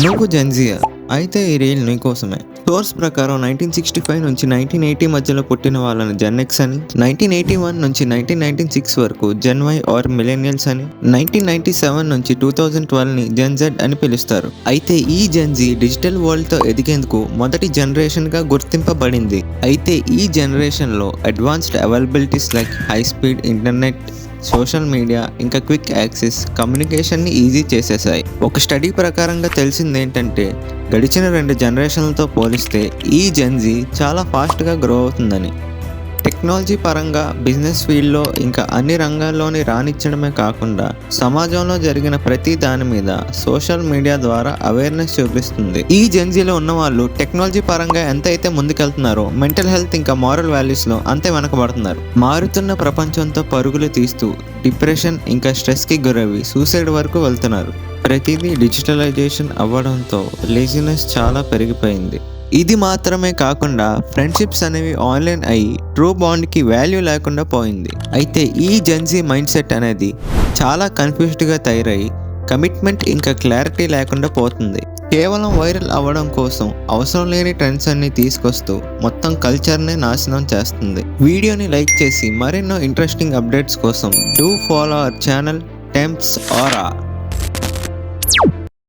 నువ్వు జెన్జియా అయితే ఈ రీల్ నీకోసమే. సోర్స్ ప్రకారం 1965 నుంచి 1980 మధ్యలో పుట్టిన వాళ్ళని జెన్ ఎక్స్ అని, 1981 నుంచి 1996 వరకు జెన్ వై ఆర్ మిలేనియల్స్ అని, 1997 నుంచి 2012ని జెన్ జెడ్ అని పిలుస్తారు. అయితే ఈ జెన్ జీ డిజిటల్ వరల్డ్ తో ఎదిగేందుకు మొదటి జనరేషన్ గా గుర్తింపబడింది. అయితే ఈ జనరేషన్ లో advanced availabilities like high speed internet, social media ఇంకా క్విక్ యాక్సెస్ కమ్యూనికేషన్ని ఈజీ చేసేసాయి. ఒక స్టడీ ప్రకారంగా తెలిసింది ఏంటంటే గడిచిన 2 జనరేషన్లతో పోలిస్తే ఈ జెన్ జీ చాలా ఫాస్ట్గా గ్రో అవుతుందని. టెక్నాలజీ పరంగా, బిజినెస్ ఫీల్డ్లో ఇంకా అన్ని రంగాల్లోని రాణించడమే కాకుండా సమాజంలో జరిగిన ప్రతి దాని మీద సోషల్ మీడియా ద్వారా అవేర్నెస్ చూపిస్తుంది. ఈ జెన్జీలో ఉన్న వాళ్ళు టెక్నాలజీ పరంగా ఎంత అయితే ముందుకెళ్తున్నారో మెంటల్ హెల్త్ ఇంకా మారల్ వాల్యూస్లో అంతే వెనకబడుతున్నారు. మారుతున్న ప్రపంచంతో పరుగులు తీస్తూ డిప్రెషన్ ఇంకా స్ట్రెస్కి గురవి సూసైడ్ వరకు వెళ్తున్నారు. ప్రతిదీ డిజిటలైజేషన్ అవ్వడంతో లేజినెస్ చాలా పెరిగిపోయింది. ఇది మాత్రమే కాకుండా ఫ్రెండ్షిప్స్ అనేవి ఆన్లైన్ అయ్యి ట్రూ బాండ్కి వాల్యూ లేకుండా పోయింది. అయితే ఈ జెన్జీ మైండ్ సెట్ అనేది చాలా కన్ఫ్యూజ్డ్గా తయారై కమిట్మెంట్ ఇంకా క్లారిటీ లేకుండా పోతుంది. కేవలం వైరల్ అవ్వడం కోసం అవసరం లేని ట్రెండ్స్ అన్ని తీసుకొస్తూ మొత్తం కల్చర్ని నాశనం చేస్తుంది. వీడియోని లైక్ చేసి మరెన్నో ఇంట్రెస్టింగ్ అప్డేట్స్ కోసం do follow our channel tempts aura.